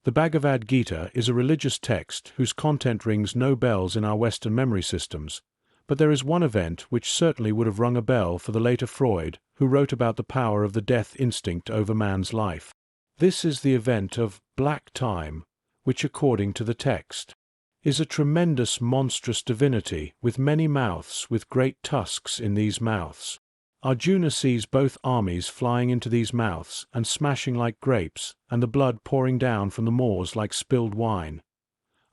The Bhagavad Gita is a religious text whose content rings no bells in our Western memory systems, but there is one event which certainly would have rung a bell for the later Freud, who wrote about the power of the death instinct over man's life. This is the event of black time, which, according to the text, is a tremendous monstrous divinity with many mouths with great tusks in these mouths. Arjuna sees both armies flying into these mouths and smashing like grapes, and the blood pouring down from the maws like spilled wine.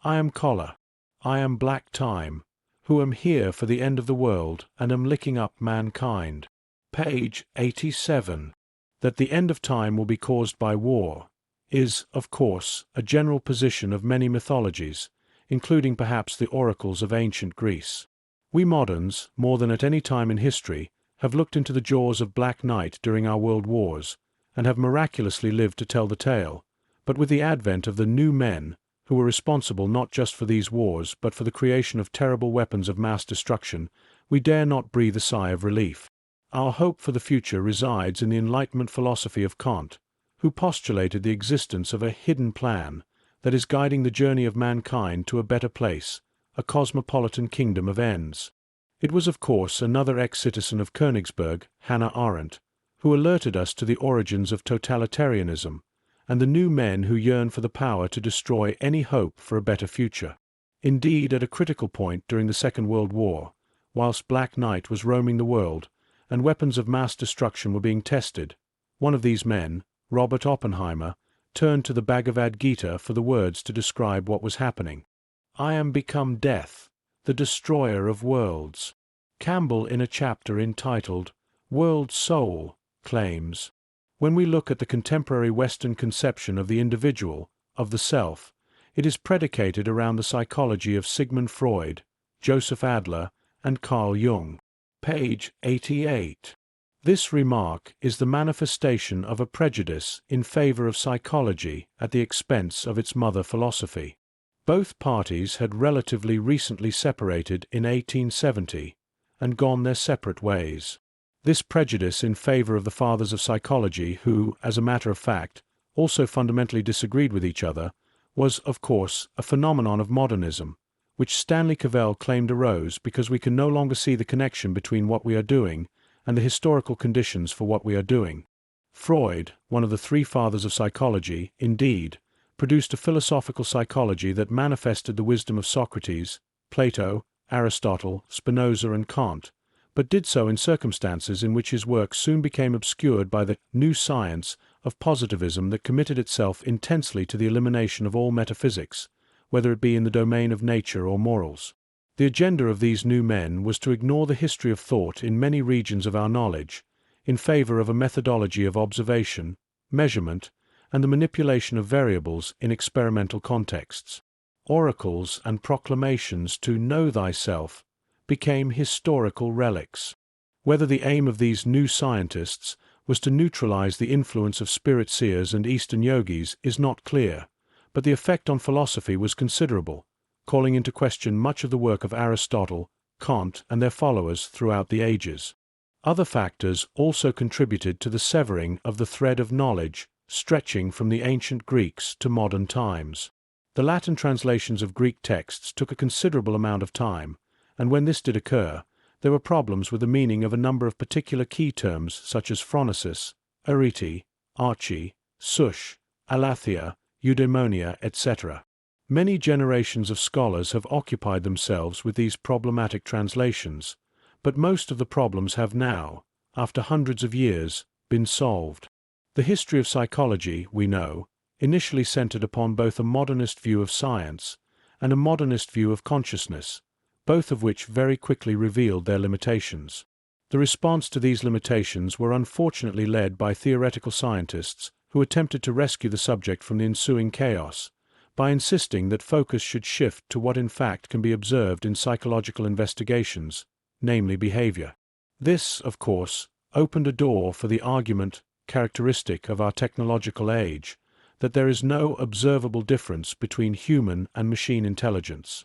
I am Kala. I am black time, who am here for the end of the world and am licking up mankind. Page 87. That the end of time will be caused by war is, of course, a general position of many mythologies, including perhaps the oracles of ancient Greece. We moderns, more than at any time in history, have looked into the jaws of Black Night during our world wars, and have miraculously lived to tell the tale, but with the advent of the new men, who were responsible not just for these wars but for the creation of terrible weapons of mass destruction, we dare not breathe a sigh of relief. Our hope for the future resides in the Enlightenment philosophy of Kant, who postulated the existence of a hidden plan that is guiding the journey of mankind to a better place, a cosmopolitan kingdom of ends. It was, of course, another ex-citizen of Königsberg, Hannah Arendt, who alerted us to the origins of totalitarianism and the new men who yearn for the power to destroy any hope for a better future. Indeed, at a critical point during the Second World War, whilst Black Night was roaming the world and weapons of mass destruction were being tested, one of these men, Robert Oppenheimer, turned to the Bhagavad Gita for the words to describe what was happening. I am become death, the destroyer of worlds. Campbell, in a chapter entitled World Soul, claims, when we look at the contemporary Western conception of the individual, of the self, it is predicated around the psychology of Sigmund Freud, Joseph Adler, and Carl Jung. Page 88. This remark is the manifestation of a prejudice in favor of psychology at the expense of its mother philosophy. Both parties had relatively recently separated in 1870 and gone their separate ways. This prejudice in favor of the fathers of psychology who, as a matter of fact, also fundamentally disagreed with each other, was, of course, a phenomenon of modernism, which Stanley Cavell claimed arose because we can no longer see the connection between what we are doing and the historical conditions for what we are doing. Freud, one of the three fathers of psychology, indeed, produced a philosophical psychology that manifested the wisdom of Socrates, Plato, Aristotle, Spinoza, and Kant, but did so in circumstances in which his work soon became obscured by the new science of positivism that committed itself intensely to the elimination of all metaphysics, whether it be in the domain of nature or morals. The agenda of these new men was to ignore the history of thought in many regions of our knowledge, in favor of a methodology of observation, measurement, and the manipulation of variables in experimental contexts. Oracles and proclamations to know thyself became historical relics. Whether the aim of these new scientists was to neutralize the influence of spirit seers and Eastern yogis is not clear, but the effect on philosophy was considerable, calling into question much of the work of Aristotle, Kant, and their followers throughout the ages. Other factors also contributed to the severing of the thread of knowledge stretching from the ancient Greeks to modern times. The Latin translations of Greek texts took a considerable amount of time, and when this did occur, there were problems with the meaning of a number of particular key terms such as phronesis, arete, archi, sush, aletheia, eudaimonia, etc. Many generations of scholars have occupied themselves with these problematic translations, but most of the problems have now, after hundreds of years, been solved. The history of psychology, we know, initially centered upon both a modernist view of science and a modernist view of consciousness, both of which very quickly revealed their limitations. The response to these limitations were unfortunately led by theoretical scientists who attempted to rescue the subject from the ensuing chaos by insisting that focus should shift to what in fact can be observed in psychological investigations, namely behavior. This, of course, opened a door for the argument, characteristic of our technological age, that there is no observable difference between human and machine intelligence.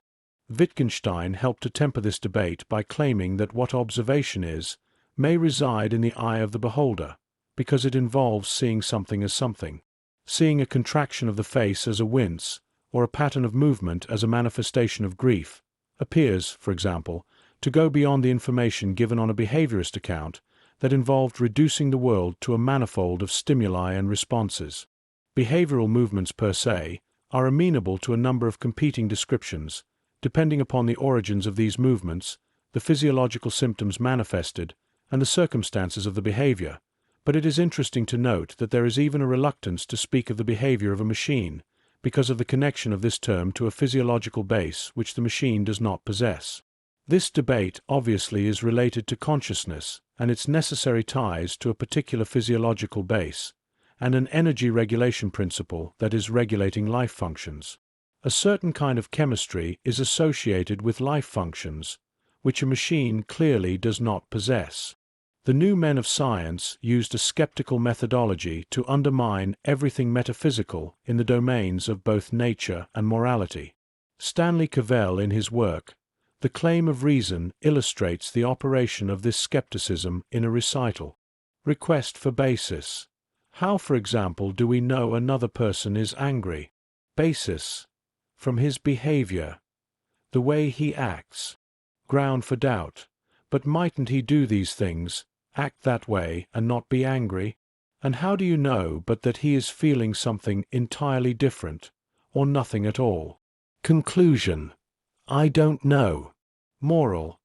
Wittgenstein helped to temper this debate by claiming that what observation is may reside in the eye of the beholder, because it involves seeing something as something. seeing a contraction of the face as a wince, or a pattern of movement as a manifestation of grief, appears, for example, to go beyond the information given on a behaviorist account that involved reducing the world to a manifold of stimuli and responses. Behavioral movements per se are amenable to a number of competing descriptions, depending upon the origins of these movements, the physiological symptoms manifested, and the circumstances of the behavior, but it is interesting to note that there is even a reluctance to speak of the behavior of a machine, because of the connection of this term to a physiological base which the machine does not possess. This debate obviously is related to consciousness and its necessary ties to a particular physiological base, and an energy regulation principle that is regulating life functions. A certain kind of chemistry is associated with life functions, which a machine clearly does not possess. The new men of science used a skeptical methodology to undermine everything metaphysical in the domains of both nature and morality. Stanley Cavell, in his work, The Claim of Reason, illustrates the operation of this skepticism in a recital. Request for basis. How, for example, do we know another person is angry? Basis. From his behavior. The way he acts. Ground for doubt. But mightn't he do these things, act that way, and not be angry? And how do you know but that he is feeling something entirely different, or nothing at all? Conclusion. I don't know. Moral.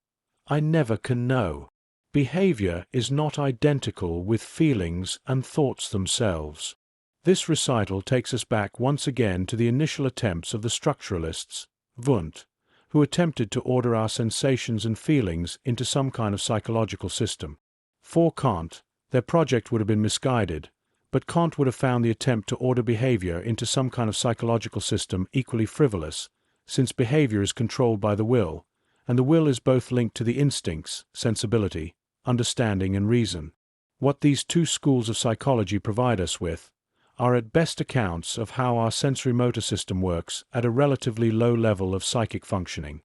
I never can know. Behavior is not identical with feelings and thoughts themselves. This recital takes us back once again to the initial attempts of the structuralists, Wundt, who attempted to order our sensations and feelings into some kind of psychological system. For Kant, their project would have been misguided, but Kant would have found the attempt to order behavior into some kind of psychological system equally frivolous, since behavior is controlled by the will, and the will is both linked to the instincts, sensibility, understanding, and reason. What these two schools of psychology provide us with are at best accounts of how our sensory-motor system works at a relatively low level of psychic functioning.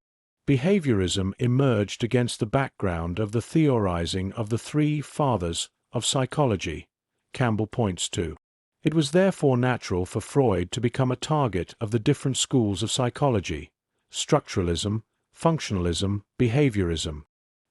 Behaviorism emerged against the background of the theorizing of the three fathers of psychology, Campbell points to. It was therefore natural for Freud to become a target of the different schools of psychology: structuralism, functionalism, behaviorism.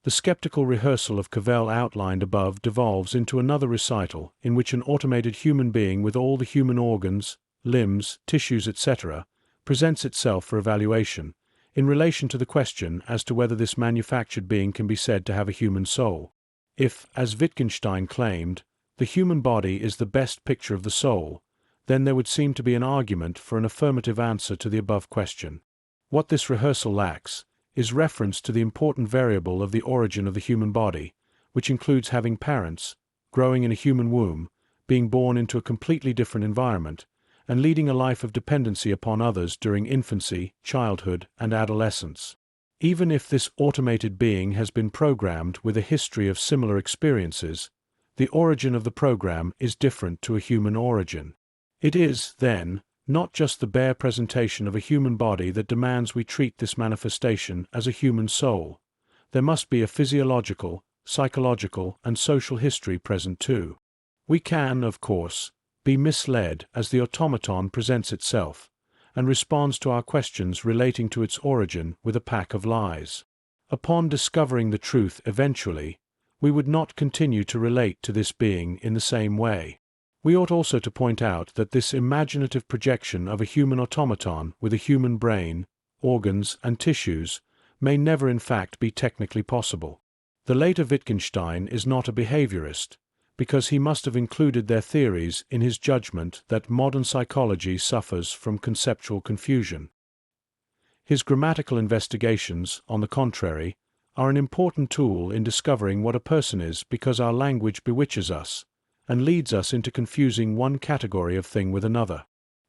The skeptical rehearsal of Cavell outlined above devolves into another recital in which an automated human being with all the human organs, limbs, tissues, etc., presents itself for evaluation, in relation to the question as to whether this manufactured being can be said to have a human soul. If, as Wittgenstein claimed, the human body is the best picture of the soul, then there would seem to be an argument for an affirmative answer to the above question. What this rehearsal lacks is reference to the important variable of the origin of the human body, which includes having parents, growing in a human womb, being born into a completely different environment, and leading a life of dependency upon others during infancy, childhood, and adolescence. Even if this automated being has been programmed with a history of similar experiences, the origin of the program is different to a human origin. It is, then, not just the bare presentation of a human body that demands we treat this manifestation as a human soul. There must be a physiological, psychological, and social history present too. We can, of course, be misled as the automaton presents itself, and responds to our questions relating to its origin with a pack of lies. Upon discovering the truth eventually, we would not continue to relate to this being in the same way. We ought also to point out that this imaginative projection of a human automaton with a human brain, organs, and tissues may never in fact be technically possible. The later Wittgenstein is not a behaviorist, because he must have included their theories in his judgment that modern psychology suffers from conceptual confusion. His grammatical investigations, on the contrary, are an important tool in discovering what a person is, because our language bewitches us and leads us into confusing one category of thing with another.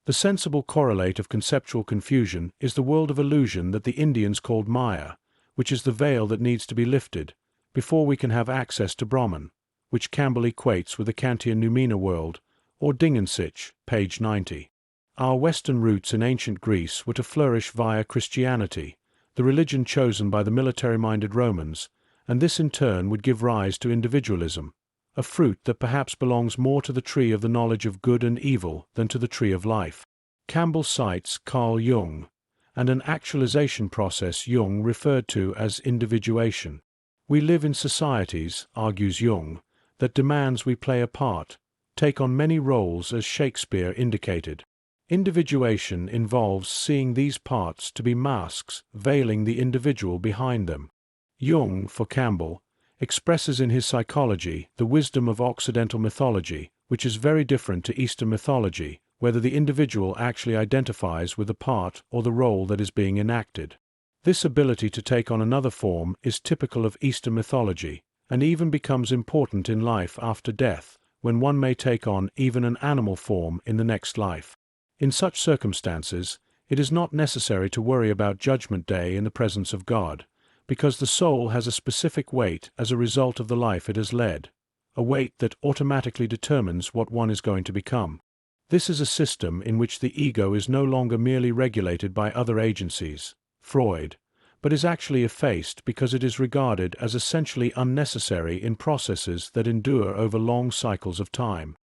The sensible correlate of conceptual confusion is the world of illusion that the Indians called Maya, which is the veil that needs to be lifted before we can have access to Brahman, which Campbell equates with the Kantian Noumena world, or Dingensich, page 90. Our Western roots in ancient Greece were to flourish via Christianity, the religion chosen by the military-minded Romans, and this in turn would give rise to individualism, a fruit that perhaps belongs more to the tree of the knowledge of good and evil than to the tree of life. Campbell cites Carl Jung, and an actualization process Jung referred to as individuation. We live in societies, argues Jung, that demands we play a part, take on many roles as Shakespeare indicated. Individuation involves seeing these parts to be masks veiling the individual behind them. Jung, for Campbell, expresses in his Psychology the wisdom of Occidental mythology, which is very different to Eastern mythology, whether the individual actually identifies with the part or the role that is being enacted. This ability to take on another form is typical of Eastern mythology, and even becomes important in life after death, when one may take on even an animal form in the next life. In such circumstances, it is not necessary to worry about Judgment Day in the presence of God, because the soul has a specific weight as a result of the life it has led, a weight that automatically determines what one is going to become. This is a system in which the ego is no longer merely regulated by other agencies, Freud, but is actually effaced because it is regarded as essentially unnecessary in processes that endure over long cycles of time.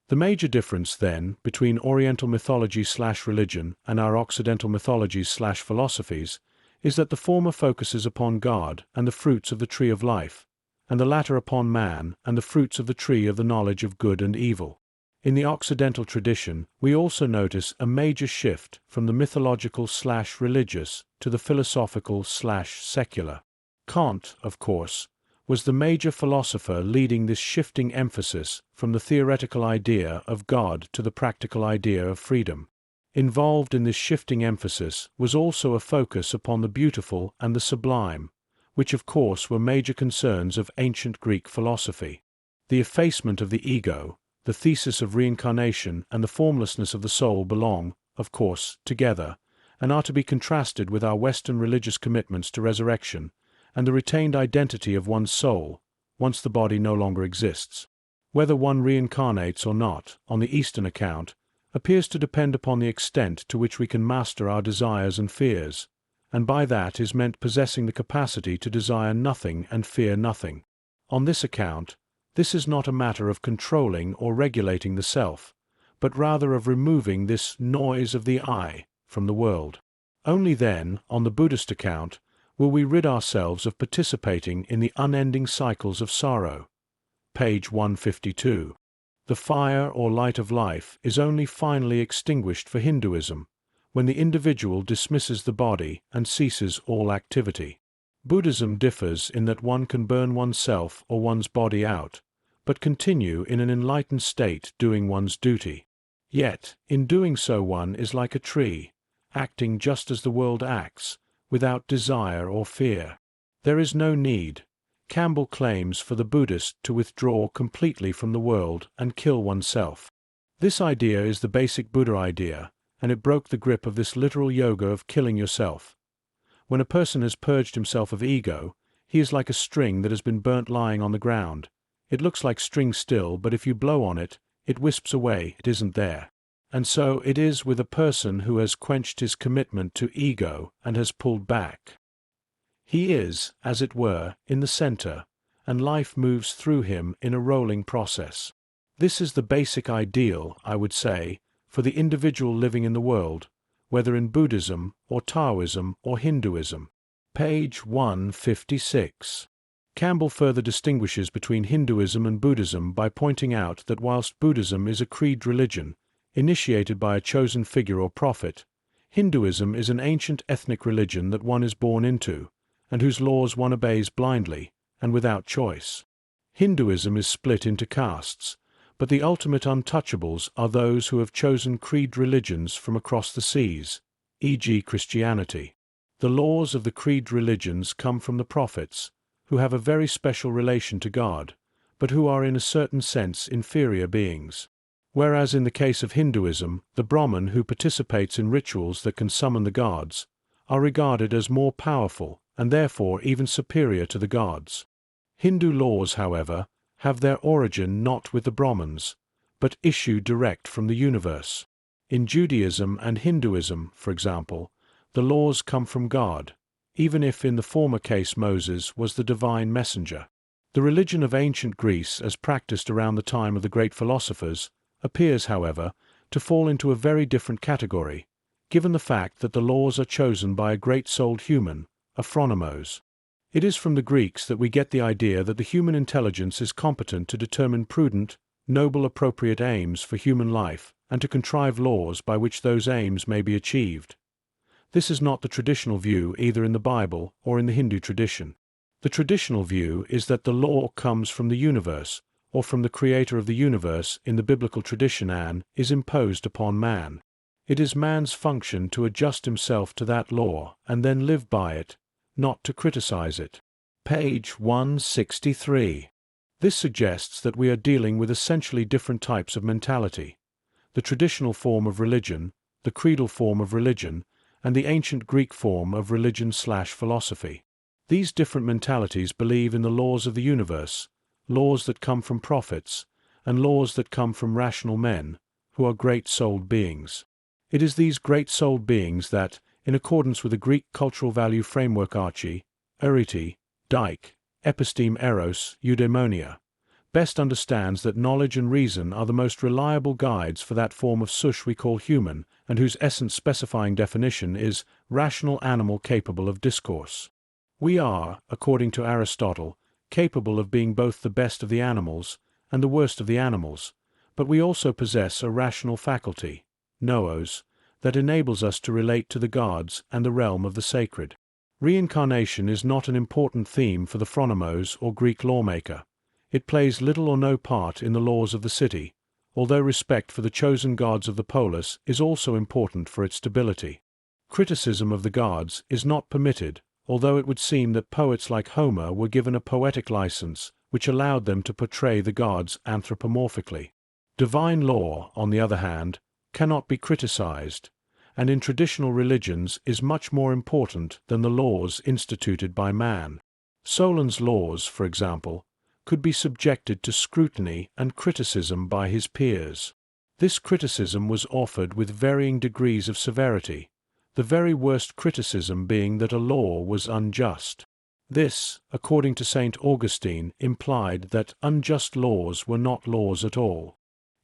The major difference, then, between Oriental mythology/religion and our Occidental mythologies/philosophies is that the former focuses upon God and the fruits of the tree of life, and the latter upon man and the fruits of the tree of the knowledge of good and evil. In the Occidental tradition, we also notice a major shift from the mythological/religious to the philosophical/secular. Kant, of course, was the major philosopher leading this shifting emphasis from the theoretical idea of God to the practical idea of freedom. Involved in this shifting emphasis was also a focus upon the beautiful and the sublime, which of course were major concerns of ancient Greek philosophy. The effacement of the ego, the thesis of reincarnation, and the formlessness of the soul belong, of course, together, and are to be contrasted with our Western religious commitments to resurrection, and the retained identity of one's soul, once the body no longer exists. Whether one reincarnates or not, on the Eastern account, appears to depend upon the extent to which we can master our desires and fears, and by that is meant possessing the capacity to desire nothing and fear nothing. On this account, this is not a matter of controlling or regulating the self, but rather of removing this noise of the I from the world. Only then, on the Buddhist account, will we rid ourselves of participating in the unending cycles of sorrow. Page 152. The fire or light of life is only finally extinguished for Hinduism, when the individual dismisses the body and ceases all activity. Buddhism differs in that one can burn oneself or one's body out, but continue in an enlightened state doing one's duty. Yet, in doing so one is like a tree, acting just as the world acts, without desire or fear. There is no need, Campbell claims, for the Buddhist to withdraw completely from the world and kill oneself. This idea is the basic Buddha idea, and it broke the grip of this literal yoga of killing yourself. When a person has purged himself of ego, he is like a string that has been burnt lying on the ground. It looks like string still, but if you blow on it, it wisps away, it isn't there. And so it is with a person who has quenched his commitment to ego and has pulled back. He is, as it were, in the center, and life moves through him in a rolling process. This is the basic ideal, I would say, for the individual living in the world, whether in Buddhism or Taoism or Hinduism. Page 156. Campbell further distinguishes between Hinduism and Buddhism by pointing out that whilst Buddhism is a creed religion, initiated by a chosen figure or prophet, Hinduism is an ancient ethnic religion that one is born into, and whose laws one obeys blindly and without choice. Hinduism is split into castes, but the ultimate untouchables are those who have chosen creed religions from across the seas, e.g. Christianity. The laws of the creed religions come from the prophets, who have a very special relation to God, but who are in a certain sense inferior beings. Whereas in the case of Hinduism, the Brahmin who participates in rituals that can summon the gods are regarded as more powerful and therefore even superior to the gods. Hindu laws, however, have their origin not with the Brahmins, but issue direct from the universe. In Judaism and Hinduism, for example, the laws come from God, even if in the former case Moses was the divine messenger. The religion of ancient Greece, as practiced around the time of the great philosophers, appears, however, to fall into a very different category, given the fact that the laws are chosen by a great-souled human, a phronimos. It is from the Greeks that we get the idea that the human intelligence is competent to determine prudent, noble, appropriate aims for human life and to contrive laws by which those aims may be achieved. This is not the traditional view either in the Bible or in the Hindu tradition. The traditional view is that the law comes from the universe, or from the creator of the universe in the biblical tradition, and is imposed upon man. It is man's function to adjust himself to that law and then live by it, not to criticize it. Page 163. This suggests that we are dealing with essentially different types of mentality: the traditional form of religion, the creedal form of religion, and the ancient Greek form of religion/philosophy. These different mentalities believe in the laws of the universe, laws that come from prophets, and laws that come from rational men, who are great-souled beings. It is these great-souled beings that, in accordance with the Greek cultural value framework archi, arete, dike, episteme eros, eudaimonia, best understands that knowledge and reason are the most reliable guides for that form of sush we call human, and whose essence-specifying definition is rational animal capable of discourse. We are, according to Aristotle, capable of being both the best of the animals and the worst of the animals, but we also possess a rational faculty, noos, that enables us to relate to the gods and the realm of the sacred. Reincarnation is not an important theme for the phronimos or Greek lawmaker. It plays little or no part in the laws of the city, although respect for the chosen gods of the polis is also important for its stability. Criticism of the gods is not permitted, although it would seem that poets like Homer were given a poetic license which allowed them to portray the gods anthropomorphically. Divine law, on the other hand, cannot be criticized, and in traditional religions is much more important than the laws instituted by man. Solon's laws, for example, could be subjected to scrutiny and criticism by his peers. This criticism was offered with varying degrees of severity, the very worst criticism being that a law was unjust. This, according to St. Augustine, implied that unjust laws were not laws at all.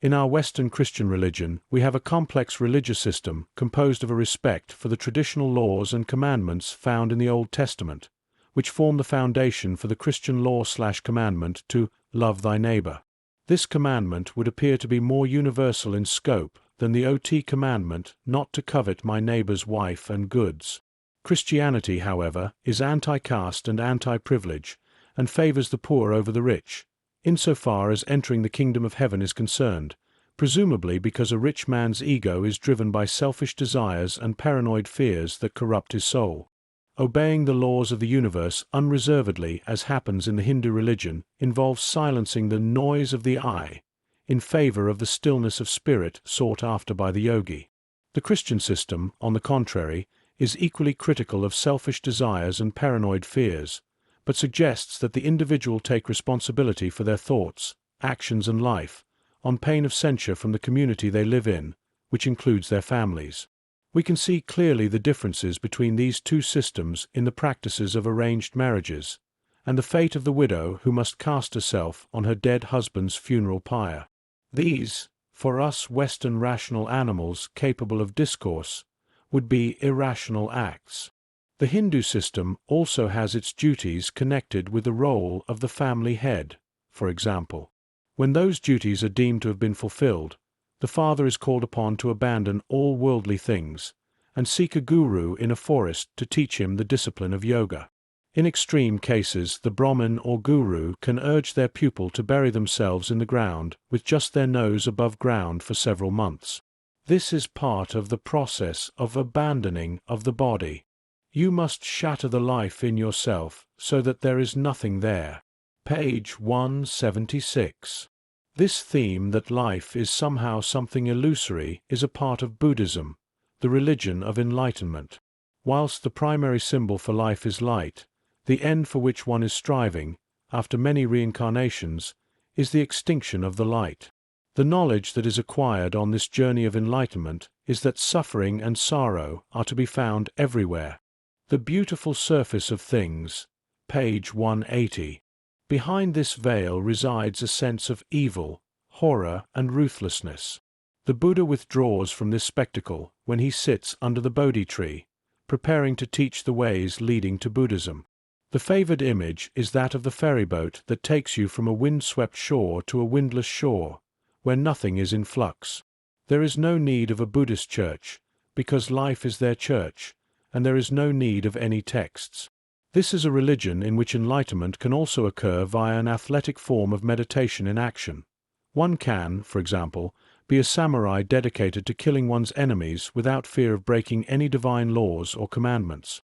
In our Western Christian religion, we have a complex religious system composed of a respect for the traditional laws and commandments found in the Old Testament, which form the foundation for the Christian law/commandment to love thy neighbor. This commandment would appear to be more universal in scope than the OT commandment not to covet my neighbor's wife and goods. Christianity, however, is anti-caste and anti-privilege, and favors the poor over the rich, insofar as entering the kingdom of heaven is concerned, presumably because a rich man's ego is driven by selfish desires and paranoid fears that corrupt his soul. Obeying the laws of the universe unreservedly, as happens in the Hindu religion, involves silencing the noise of the I in favor of the stillness of spirit sought after by the yogi. The Christian system, on the contrary, is equally critical of selfish desires and paranoid fears, but suggests that the individual take responsibility for their thoughts, actions, and life, on pain of censure from the community they live in, which includes their families. We can see clearly the differences between these two systems in the practices of arranged marriages, and the fate of the widow who must cast herself on her dead husband's funeral pyre. These, for us Western rational animals capable of discourse, would be irrational acts. The Hindu system also has its duties connected with the role of the family head, for example. When those duties are deemed to have been fulfilled, the father is called upon to abandon all worldly things and seek a guru in a forest to teach him the discipline of yoga. In extreme cases, the Brahmin or guru can urge their pupil to bury themselves in the ground with just their nose above ground for several months. This is part of the process of abandoning of the body. You must shatter the life in yourself so that there is nothing there. Page 176. This theme that life is somehow something illusory is a part of Buddhism, the religion of enlightenment. Whilst the primary symbol for life is light, the end for which one is striving, after many reincarnations, is the extinction of the light. The knowledge that is acquired on this journey of enlightenment is that suffering and sorrow are to be found everywhere. The beautiful surface of things, page 180. Behind this veil resides a sense of evil, horror, and ruthlessness. The Buddha withdraws from this spectacle when he sits under the Bodhi tree, preparing to teach the ways leading to Buddhism. The favored image is that of the ferryboat that takes you from a wind-swept shore to a windless shore, where nothing is in flux. There is no need of a Buddhist church, because life is their church, and there is no need of any texts. This is a religion in which enlightenment can also occur via an athletic form of meditation in action. One can, for example, be a samurai dedicated to killing one's enemies without fear of breaking any divine laws or commandments.